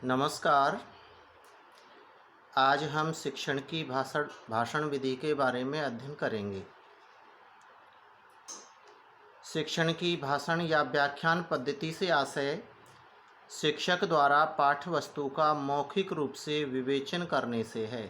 नमस्कार। आज हम शिक्षण की भाषण विधि के बारे में अध्ययन करेंगे। शिक्षण की भाषण या व्याख्यान पद्धति से आशय शिक्षक द्वारा पाठ्य वस्तु का मौखिक रूप से विवेचन करने से है।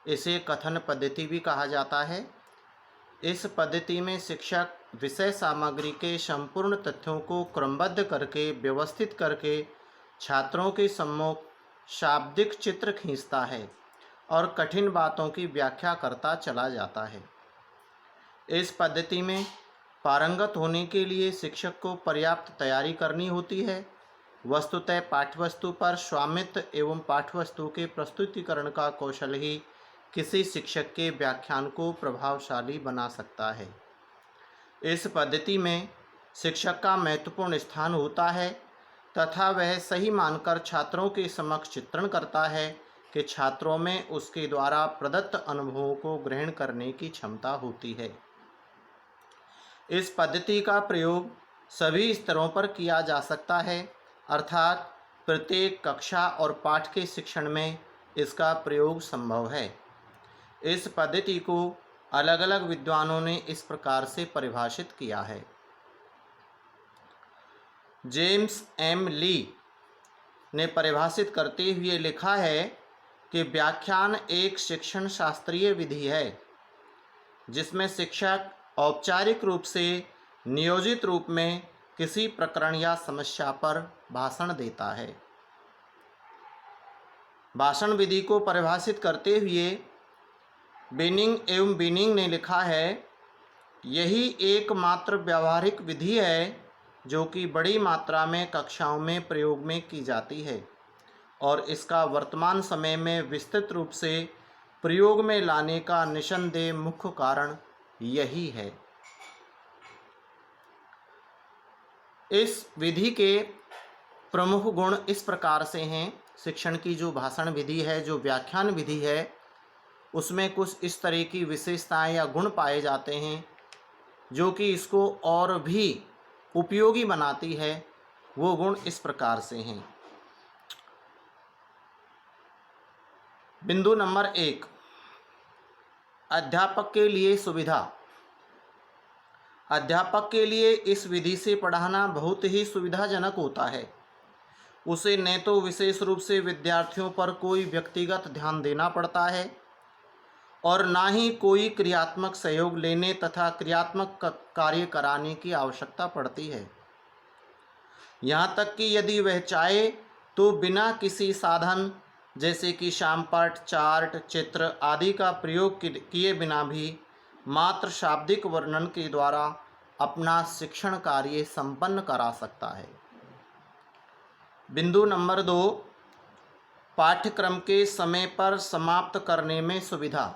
इसे कथन पद्धति भी कहा जाता है। इस पद्धति में शिक्षक विषय सामग्री के संपूर्ण तथ्यों को क्रमबद्ध करके व्यवस्थित करके छात्रों के सम्मुख शाब्दिक चित्र खींचता है और कठिन बातों की व्याख्या करता चला जाता है। इस पद्धति में पारंगत होने के लिए शिक्षक को पर्याप्त तैयारी करनी होती है। वस्तुतः पाठ्यवस्तु पर स्वामित्व एवं पाठ्यवस्तु के प्रस्तुतिकरण का कौशल ही किसी शिक्षक के व्याख्यान को प्रभावशाली बना सकता है। इस पद्धति में शिक्षक का महत्वपूर्ण स्थान होता है तथा वह सही मानकर छात्रों के समक्ष चित्रण करता है कि छात्रों में उसके द्वारा प्रदत्त अनुभवों को ग्रहण करने की क्षमता होती है। इस पद्धति का प्रयोग सभी स्तरों पर किया जा सकता है, अर्थात प्रत्येक कक्षा और पाठ के शिक्षण में इसका प्रयोग संभव है। इस पद्धति को अलग अलग विद्वानों ने इस प्रकार से परिभाषित किया है। जेम्स एम ली ने परिभाषित करते हुए लिखा है कि व्याख्यान एक शिक्षण शास्त्रीय विधि है जिसमें शिक्षक औपचारिक रूप से नियोजित रूप में किसी प्रकरण या समस्या पर भाषण देता है। भाषण विधि को परिभाषित करते हुए बेनिंग एवं बीनिंग ने लिखा है, यही एकमात्र व्यावहारिक विधि है जो कि बड़ी मात्रा में कक्षाओं में प्रयोग में की जाती है और इसका वर्तमान समय में विस्तृत रूप से प्रयोग में लाने का निस्संदेह मुख्य कारण यही है। इस विधि के प्रमुख गुण इस प्रकार से हैं। शिक्षण की जो भाषण विधि है, जो व्याख्यान विधि है, उसमें कुछ इस तरह की विशेषताएं या गुण पाए जाते हैं जो कि इसको और भी उपयोगी बनाती है। वो गुण इस प्रकार से हैं। बिंदु नंबर 1, अध्यापक के लिए सुविधा। अध्यापक के लिए इस विधि से पढ़ाना बहुत ही सुविधाजनक होता है। उसे न तो विशेष रूप से विद्यार्थियों पर कोई व्यक्तिगत ध्यान देना पड़ता है और ना ही कोई क्रियात्मक सहयोग लेने तथा क्रियात्मक कार्य कराने की आवश्यकता पड़ती है। यहाँ तक कि यदि वह चाहे तो बिना किसी साधन जैसे कि शामपट, चार्ट, चित्र आदि का प्रयोग किए बिना भी मात्र शाब्दिक वर्णन के द्वारा अपना शिक्षण कार्य संपन्न करा सकता है। बिंदु नंबर 2, पाठ्यक्रम के समय पर समाप्त करने में सुविधा।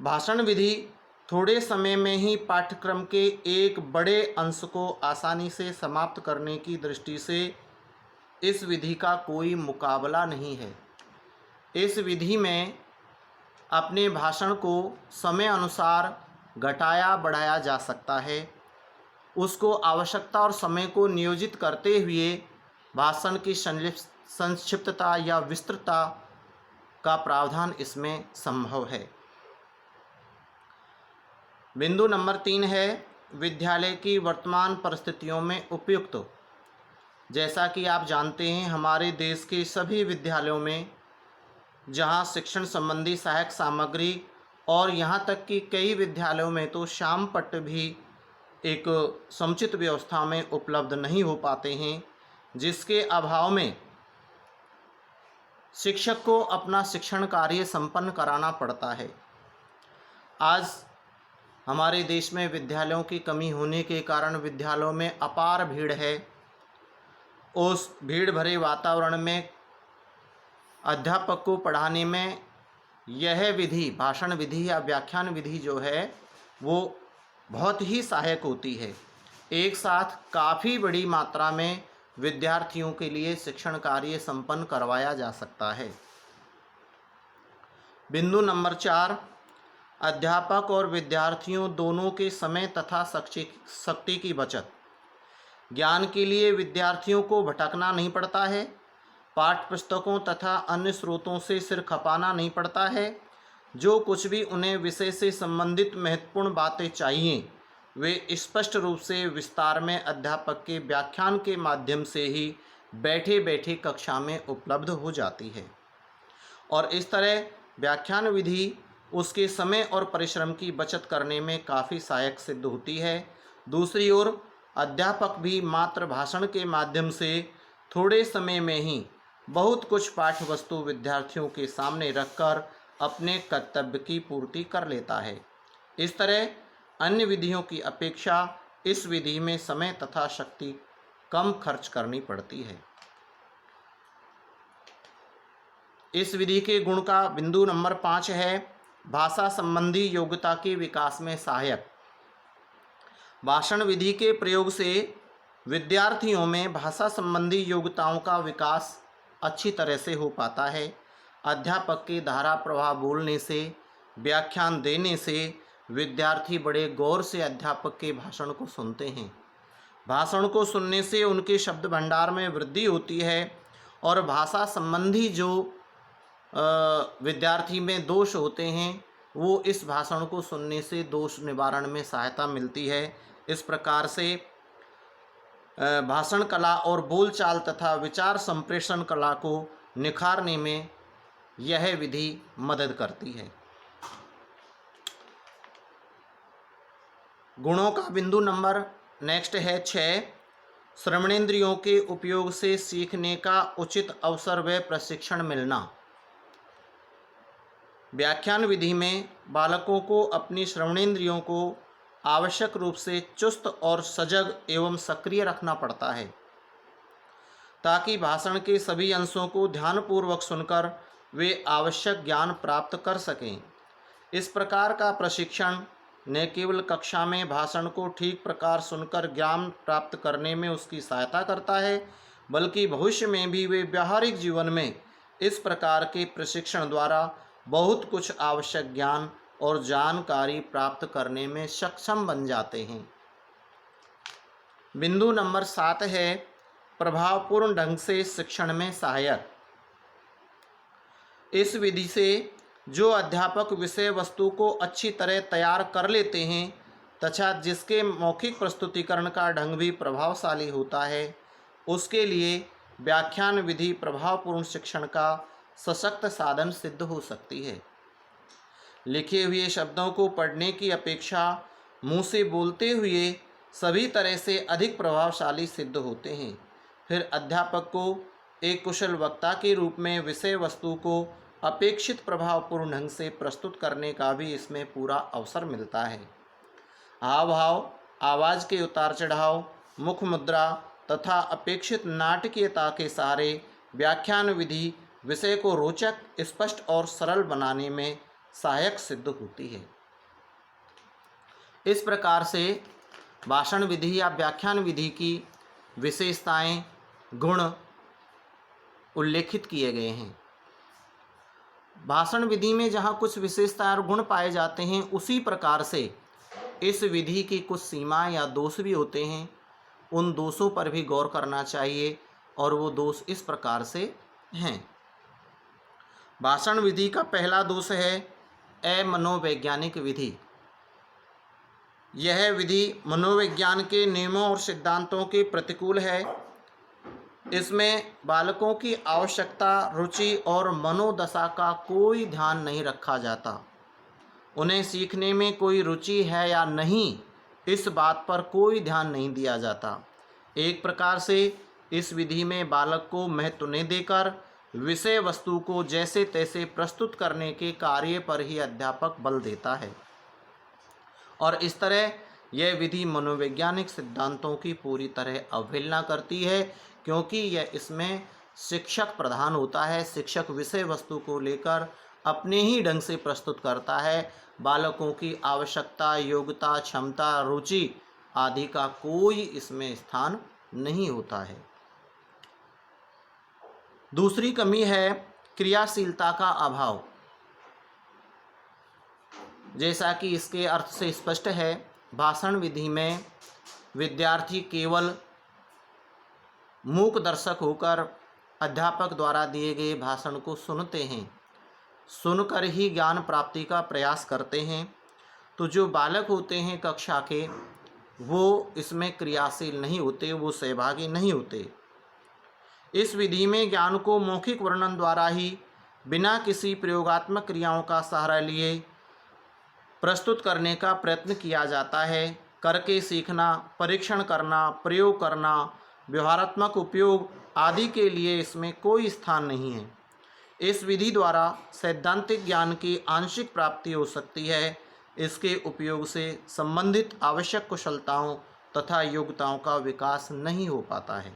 भाषण विधि थोड़े समय में ही पाठ्यक्रम के एक बड़े अंश को आसानी से समाप्त करने की दृष्टि से इस विधि का कोई मुकाबला नहीं है। इस विधि में अपने भाषण को समय अनुसार घटाया बढ़ाया जा सकता है। उसको आवश्यकता और समय को नियोजित करते हुए भाषण की संक्षिप्तता या विस्तृतता का प्रावधान इसमें संभव है। बिंदु नंबर 3 है, विद्यालय की वर्तमान परिस्थितियों में उपयुक्त। जैसा कि आप जानते हैं, हमारे देश के सभी विद्यालयों में जहां शिक्षण संबंधी सहायक सामग्री और यहां तक कि कई विद्यालयों में तो शामपट्ट भी एक समुचित व्यवस्था में उपलब्ध नहीं हो पाते हैं, जिसके अभाव में शिक्षक को अपना शिक्षण कार्य संपन्न कराना पड़ता है। आज हमारे देश में विद्यालयों की कमी होने के कारण विद्यालयों में अपार भीड़ है। उस भीड़ भरे वातावरण में अध्यापक को पढ़ाने में यह विधि, भाषण विधि या व्याख्यान विधि जो है वो बहुत ही सहायक होती है। एक साथ काफ़ी बड़ी मात्रा में विद्यार्थियों के लिए शिक्षण कार्य संपन्न करवाया जा सकता है। बिंदु नंबर 4, अध्यापक और विद्यार्थियों दोनों के समय तथा शक्ति की बचत। ज्ञान के लिए विद्यार्थियों को भटकना नहीं पड़ता है, पाठ्य पुस्तकों तथा अन्य स्रोतों से सिर खपाना नहीं पड़ता है। जो कुछ भी उन्हें विषय से संबंधित महत्वपूर्ण बातें चाहिए वे स्पष्ट रूप से विस्तार में अध्यापक के व्याख्यान के माध्यम से ही बैठे बैठे कक्षा में उपलब्ध हो जाती है और इस तरह व्याख्यान विधि उसके समय और परिश्रम की बचत करने में काफ़ी सहायक सिद्ध होती है। दूसरी ओर अध्यापक भी मात्र भाषण के माध्यम से थोड़े समय में ही बहुत कुछ पाठ्य वस्तु विद्यार्थियों के सामने रखकर अपने कर्तव्य की पूर्ति कर लेता है। इस तरह अन्य विधियों की अपेक्षा इस विधि में समय तथा शक्ति कम खर्च करनी पड़ती है। इस विधि के गुण का बिंदु नंबर 5 है भाषा संबंधी योग्यता के विकास में सहायक। भाषण विधि के प्रयोग से विद्यार्थियों में भाषा संबंधी योग्यताओं का विकास अच्छी तरह से हो पाता है। अध्यापक के धारा प्रवाह बोलने से, व्याख्यान देने से विद्यार्थी बड़े गौर से अध्यापक के भाषण को सुनते हैं। भाषण को सुनने से उनके शब्द भंडार में वृद्धि होती है और भाषा संबंधी जो विद्यार्थी में दोष होते हैं वो इस भाषण को सुनने से दोष निवारण में सहायता मिलती है। इस प्रकार से भाषण कला और बोलचाल तथा विचार संप्रेषण कला को निखारने में यह विधि मदद करती है। गुणों का बिंदु नंबर नेक्स्ट है 6 श्रवणेंद्रियों के उपयोग से सीखने का उचित अवसर व प्रशिक्षण मिलना। व्याख्यान विधि में बालकों को अपनी श्रवणेंद्रियों को आवश्यक रूप से चुस्त और सजग एवं सक्रिय रखना पड़ता है ताकि भाषण के सभी अंशों को ध्यानपूर्वक सुनकर वे आवश्यक ज्ञान प्राप्त कर सकें। इस प्रकार का प्रशिक्षण न केवल कक्षा में भाषण को ठीक प्रकार सुनकर ज्ञान प्राप्त करने में उसकी सहायता करता है बल्कि भविष्य में भी वे व्यावहारिक जीवन में इस प्रकार के प्रशिक्षण द्वारा बहुत कुछ आवश्यक ज्ञान और जानकारी प्राप्त करने में सक्षम बन जाते हैं। बिंदु नंबर 7 है प्रभावपूर्ण ढंग से शिक्षण में सहायक। इस विधि से जो अध्यापक विषय वस्तु को अच्छी तरह तैयार कर लेते हैं तथा जिसके मौखिक प्रस्तुतिकरण का ढंग भी प्रभावशाली होता है उसके लिए व्याख्यान विधि प्रभावपूर्ण शिक्षण का सशक्त साधन सिद्ध हो सकती है। लिखे हुए शब्दों को पढ़ने की अपेक्षा मुंह से बोलते हुए सभी तरह से अधिक प्रभावशाली सिद्ध होते हैं। फिर अध्यापक को एक कुशल वक्ता के रूप में विषय वस्तु को अपेक्षित प्रभावपूर्ण ढंग से प्रस्तुत करने का भी इसमें पूरा अवसर मिलता है। हाव भाव, आवाज़ के उतार चढ़ाव, मुख मुद्रा तथा अपेक्षित नाटकीयता के सहारे व्याख्यान विधि विषय को रोचक, स्पष्ट और सरल बनाने में सहायक सिद्ध होती है। इस प्रकार से भाषण विधि या व्याख्यान विधि की विशेषताएं, गुण उल्लेखित किए गए हैं। भाषण विधि में जहाँ कुछ विशेषताएं और गुण पाए जाते हैं उसी प्रकार से इस विधि की कुछ सीमा या दोष भी होते हैं। उन दोषों पर भी गौर करना चाहिए और वो दोष इस प्रकार से हैं। भाषण विधि का पहला दोष है अमनोवैज्ञानिक विधि। यह विधि मनोविज्ञान के नियमों और सिद्धांतों के प्रतिकूल है। इसमें बालकों की आवश्यकता, रुचि और मनोदशा का कोई ध्यान नहीं रखा जाता। उन्हें सीखने में कोई रुचि है या नहीं इस बात पर कोई ध्यान नहीं दिया जाता। एक प्रकार से इस विधि में बालक को महत्व नहीं देकर विषय वस्तु को जैसे तैसे प्रस्तुत करने के कार्य पर ही अध्यापक बल देता है और इस तरह यह विधि मनोवैज्ञानिक सिद्धांतों की पूरी तरह अवहेलना करती है क्योंकि यह इसमें शिक्षक प्रधान होता है। शिक्षक विषय वस्तु को लेकर अपने ही ढंग से प्रस्तुत करता है। बालकों की आवश्यकता, योग्यता, क्षमता, रुचि आदि का कोई इसमें स्थान नहीं होता है। दूसरी कमी है क्रियाशीलता का अभाव। जैसा कि इसके अर्थ से स्पष्ट है, भाषण विधि में विद्यार्थी केवल मूक दर्शक होकर अध्यापक द्वारा दिए गए भाषण को सुनते हैं, सुनकर ही ज्ञान प्राप्ति का प्रयास करते हैं, तो जो बालक होते हैं कक्षा के, वो इसमें क्रियाशील नहीं होते, वो सहभागी नहीं होते। इस विधि में ज्ञान को मौखिक वर्णन द्वारा ही बिना किसी प्रयोगात्मक क्रियाओं का सहारा लिए प्रस्तुत करने का प्रयत्न किया जाता है। करके सीखना, परीक्षण करना, प्रयोग करना, व्यवहारात्मक उपयोग आदि के लिए इसमें कोई स्थान नहीं है। इस विधि द्वारा सैद्धांतिक ज्ञान की आंशिक प्राप्ति हो सकती है। इसके उपयोग से संबंधित आवश्यक कुशलताओं तथा योग्यताओं का विकास नहीं हो पाता है।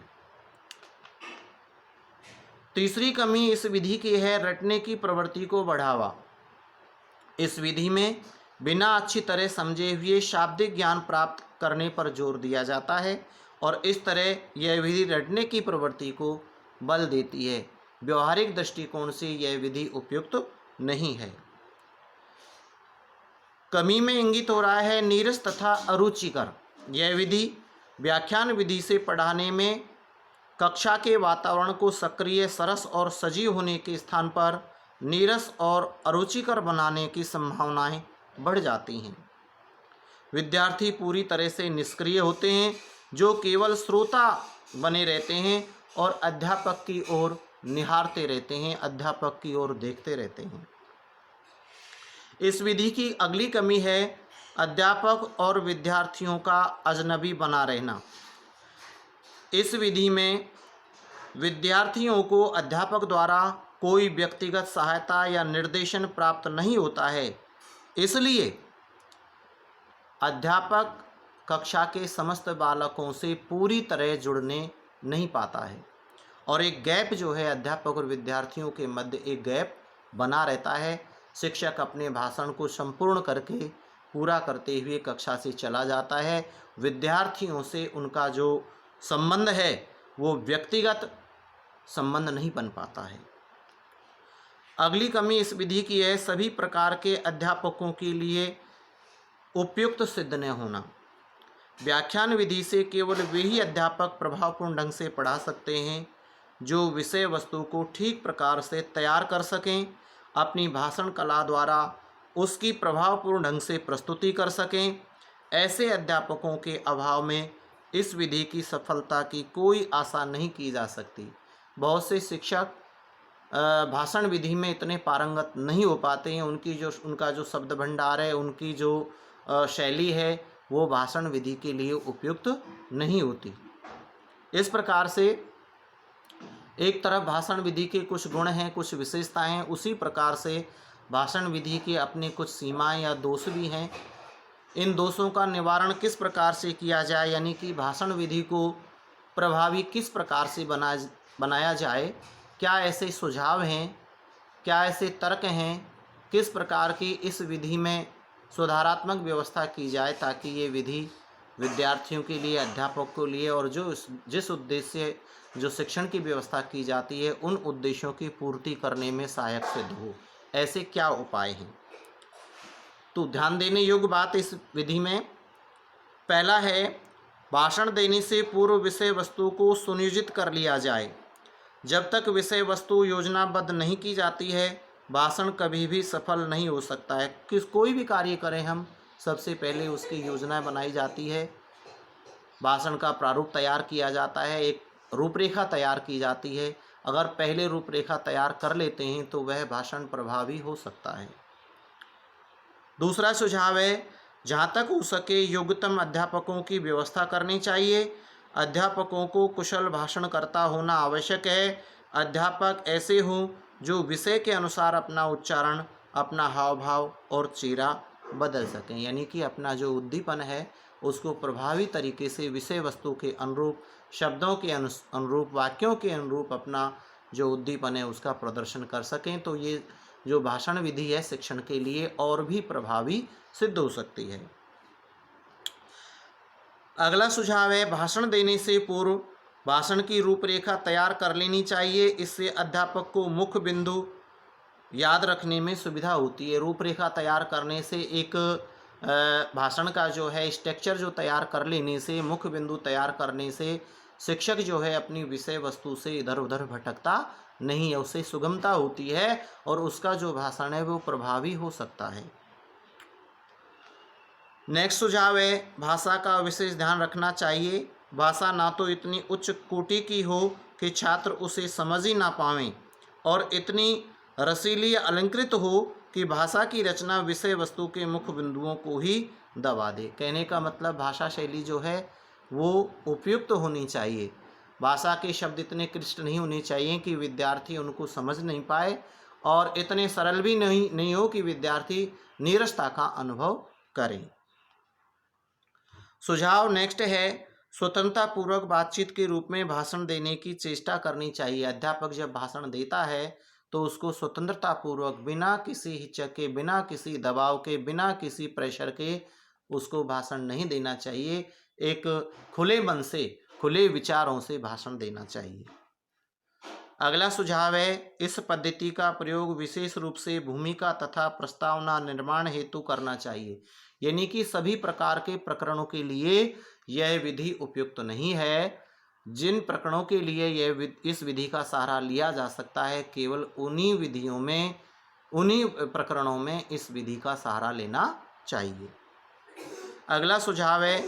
तीसरी कमी इस विधि की है रटने की प्रवृत्ति को बढ़ावा। इस विधि में बिना अच्छी तरह समझे हुए शाब्दिक ज्ञान प्राप्त करने पर जोर दिया जाता है और इस तरह यह विधि रटने की प्रवृत्ति को बल देती है। व्यवहारिक दृष्टिकोण से यह विधि उपयुक्त नहीं है। कमी में इंगित हो रहा है नीरस तथा अरुचिकर। यह विधि व्याख्यान विधि से पढ़ाने में कक्षा के वातावरण को सक्रिय, सरस और सजीव होने के स्थान पर नीरस और अरुचिकर बनाने की संभावनाएं बढ़ जाती हैं। विद्यार्थी पूरी तरह से निष्क्रिय होते हैं, जो केवल श्रोता बने रहते हैं और अध्यापक की ओर निहारते रहते हैं, अध्यापक की ओर देखते रहते हैं। इस विधि की अगली कमी है अध्यापक और विद्यार्थियों का अजनबी बना रहना। इस विधि में विद्यार्थियों को अध्यापक द्वारा कोई व्यक्तिगत सहायता या निर्देशन प्राप्त नहीं होता है, इसलिए अध्यापक कक्षा के समस्त बालकों से पूरी तरह जुड़ने नहीं पाता है और एक गैप जो है अध्यापक और विद्यार्थियों के मध्य एक गैप बना रहता है। शिक्षक अपने भाषण को संपूर्ण करके पूरा करते हुए कक्षा से चला जाता है। विद्यार्थियों से उनका जो संबंध है वो व्यक्तिगत संबंध नहीं बन पाता है। अगली कमी इस विधि की है सभी प्रकार के अध्यापकों के लिए उपयुक्त सिद्ध न होना। व्याख्यान विधि से केवल वे ही अध्यापक प्रभावपूर्ण ढंग से पढ़ा सकते हैं जो विषय वस्तु को ठीक प्रकार से तैयार कर सकें, अपनी भाषण कला द्वारा उसकी प्रभावपूर्ण ढंग से प्रस्तुति कर सकें। ऐसे अध्यापकों के अभाव में इस विधि की सफलता की कोई आशा नहीं की जा सकती। बहुत से शिक्षक भाषण विधि में इतने पारंगत नहीं हो पाते हैं, उनका जो शब्द भंडार है, उनकी जो शैली है, वो भाषण विधि के लिए उपयुक्त नहीं होती। इस प्रकार से एक तरफ भाषण विधि के कुछ गुण हैं, कुछ विशेषताएं हैं, उसी प्रकार से भाषण विधि के अपने कुछ सीमाएं या दोष भी हैं। इन दोषों का निवारण किस प्रकार से किया जाए, यानी कि भाषण विधि को प्रभावी किस प्रकार से बनाया जाए, क्या ऐसे सुझाव हैं, क्या ऐसे तर्क हैं, किस प्रकार की इस विधि में सुधारात्मक व्यवस्था की जाए ताकि ये विधि विद्यार्थियों के लिए, अध्यापक के लिए और जिस उद्देश्य जो शिक्षण की व्यवस्था की जाती है उन उद्देश्यों की पूर्ति करने में सहायक सिद्ध हो। ऐसे क्या उपाय हैं? तो ध्यान देने योग्य बात इस विधि में पहला है भाषण देने से पूर्व विषय वस्तु को सुनियोजित कर लिया जाए। जब तक विषय वस्तु योजनाबद्ध नहीं की जाती है भाषण कभी भी सफल नहीं हो सकता है। कोई भी कार्य करें हम, सबसे पहले उसकी योजना बनाई जाती है, भाषण का प्रारूप तैयार किया जाता है, एक रूपरेखा तैयार की जाती है। अगर पहले रूपरेखा तैयार कर लेते हैं तो वह भाषण प्रभावी हो सकता है। दूसरा सुझाव है जहाँ तक हो सके योग्यतम अध्यापकों की व्यवस्था करनी चाहिए। अध्यापकों को कुशल भाषणकर्ता होना आवश्यक है। अध्यापक ऐसे हों जो विषय के अनुसार अपना उच्चारण, अपना हाव भाव और चेहरा बदल सकें, यानी कि अपना जो उद्दीपन है उसको प्रभावी तरीके से विषय वस्तु के अनुरूप, शब्दों के अनुरूप, वाक्यों के अनुरूप अपना जो उद्दीपन है उसका प्रदर्शन कर सकें। तो ये जो भाषण विधि है शिक्षण के लिए और भी प्रभावी सिद्ध हो सकती है। अगला सुझाव है भाषण देने से पूर्व भाषण की रूपरेखा तैयार कर लेनी चाहिए। इससे अध्यापक को मुख्य बिंदु याद रखने में सुविधा होती है। रूपरेखा तैयार करने से एक भाषण का जो है स्ट्रक्चर जो तैयार कर लेने से, मुख्य बिंदु तैयार करने से शिक्षक जो है अपनी विषय वस्तु से इधर उधर भटकता नहीं है, उससे सुगमता होती है और उसका जो भाषण है वो प्रभावी हो सकता है। नेक्स्ट सुझाव है, भाषा का विशेष ध्यान रखना चाहिए। भाषा ना तो इतनी उच्च कोटि की हो कि छात्र उसे समझ ही ना पावें और इतनी रसीली या अलंकृत हो कि भाषा की रचना विषय वस्तु के मुख्य बिंदुओं को ही दबा दे। कहने का मतलब भाषा शैली जो है वो उपयुक्त होनी चाहिए। भाषा के शब्द इतने क्लिष्ट नहीं होने चाहिए कि विद्यार्थी उनको समझ नहीं पाए और इतने सरल भी नहीं हो कि विद्यार्थी नीरसता का अनुभव करें। सुझाव नेक्स्ट है, स्वतंत्रता पूर्वक बातचीत के रूप में भाषण देने की चेष्टा करनी चाहिए। अध्यापक जब भाषण देता है तो उसको स्वतंत्रता पूर्वक, बिना किसी हिचक के, बिना किसी दबाव के, बिना किसी प्रेशर के उसको भाषण नहीं देना चाहिए। एक खुले मन से, खुले विचारों से भाषण देना चाहिए। अगला सुझाव है, इस पद्धति का प्रयोग विशेष रूप से भूमिका तथा प्रस्तावना निर्माण हेतु करना चाहिए। यानी कि सभी प्रकार के प्रकरणों के लिए यह विधि उपयुक्त नहीं है। जिन प्रकरणों के लिए इस विधि का सहारा लिया जा सकता है, केवल उन्हीं विधियों में, उन्हीं प्रकरणों में इस विधि का सहारा लेना चाहिए। अगला सुझाव है,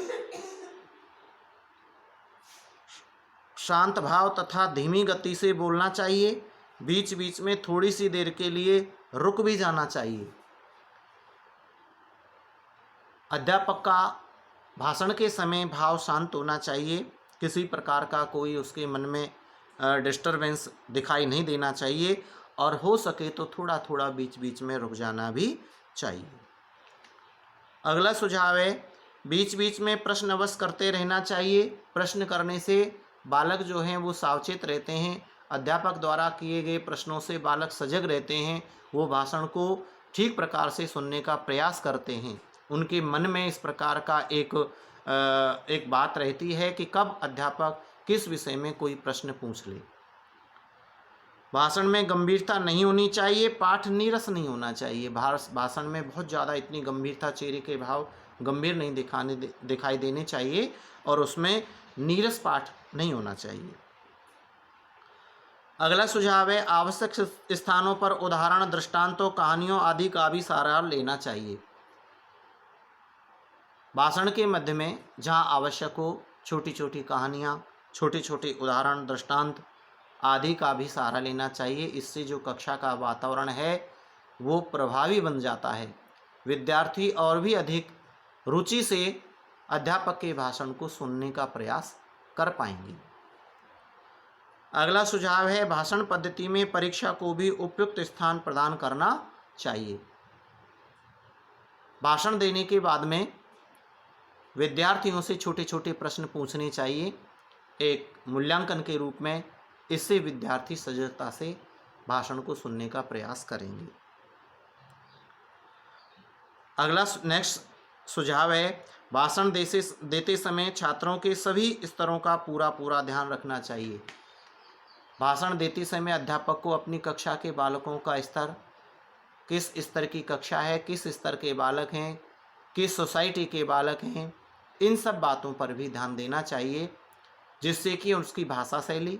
शांत भाव तथा धीमी गति से बोलना चाहिए। बीच बीच में थोड़ी सी देर के लिए रुक भी जाना चाहिए। अध्यापक का भाषण के समय भाव शांत होना चाहिए। किसी प्रकार का कोई उसके मन में डिस्टरबेंस दिखाई नहीं देना चाहिए और हो सके तो थोड़ा थोड़ा बीच बीच में रुक जाना भी चाहिए। अगला सुझाव है, बीच बीच में प्रश्न अवश्य करते रहना चाहिए। प्रश्न करने से बालक जो हैं वो सावचेत रहते हैं। अध्यापक द्वारा किए गए प्रश्नों से बालक सजग रहते हैं। वो भाषण को ठीक प्रकार से सुनने का प्रयास करते हैं। उनके मन में इस प्रकार का एक बात रहती है कि कब अध्यापक किस विषय में कोई प्रश्न पूछ ले। भाषण में गंभीरता नहीं होनी चाहिए, पाठ नीरस नहीं होना चाहिए। भाषण में बहुत ज़्यादा इतनी गंभीरता, चेहरे के भाव गंभीर नहीं दिखाई देने चाहिए और उसमें नीरस पाठ नहीं होना चाहिए। अगला सुझाव है, आवश्यक स्थानों पर उदाहरण, दृष्टांतों, कहानियों आदि का भी सहारा लेना चाहिए। भाषण के मध्य में जहाँ आवश्यक हो, छोटी छोटी कहानियाँ, छोटे छोटे उदाहरण, दृष्टांत आदि का भी सहारा लेना चाहिए। इससे जो कक्षा का वातावरण है वो प्रभावी बन जाता है। विद्यार्थी और भी अधिक रुचि से अध्यापक के भाषण को सुनने का प्रयास कर पाएंगे। अगला सुझाव है, भाषण पद्धति में परीक्षा को भी उपयुक्त स्थान प्रदान करना चाहिए। भाषण देने के बाद में विद्यार्थियों से छोटे छोटे प्रश्न पूछने चाहिए, एक मूल्यांकन के रूप में। इससे विद्यार्थी सजगता से भाषण को सुनने का प्रयास करेंगे। अगला नेक्स्ट सुझाव है, भाषण देते समय छात्रों के सभी स्तरों का पूरा ध्यान रखना चाहिए। भाषण देते समय अध्यापक को अपनी कक्षा के बालकों का स्तर, किस स्तर की कक्षा है, किस स्तर के बालक हैं, किस सोसाइटी के बालक हैं, इन सब बातों पर भी ध्यान देना चाहिए, जिससे कि उसकी भाषा शैली,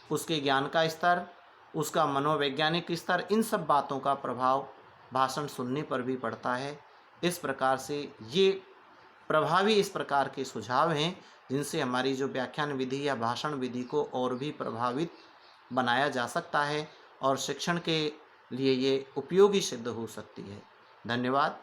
उसके ज्ञान का स्तर, उसका मनोवैज्ञानिक स्तर, इन सब बातों का प्रभाव भाषण सुनने पर भी पड़ता है। इस प्रकार से ये प्रभावी इस प्रकार के सुझाव हैं जिनसे हमारी जो व्याख्यान विधि या भाषण विधि को और भी प्रभावित बनाया जा सकता है और शिक्षण के लिए ये उपयोगी सिद्ध हो सकती है। धन्यवाद।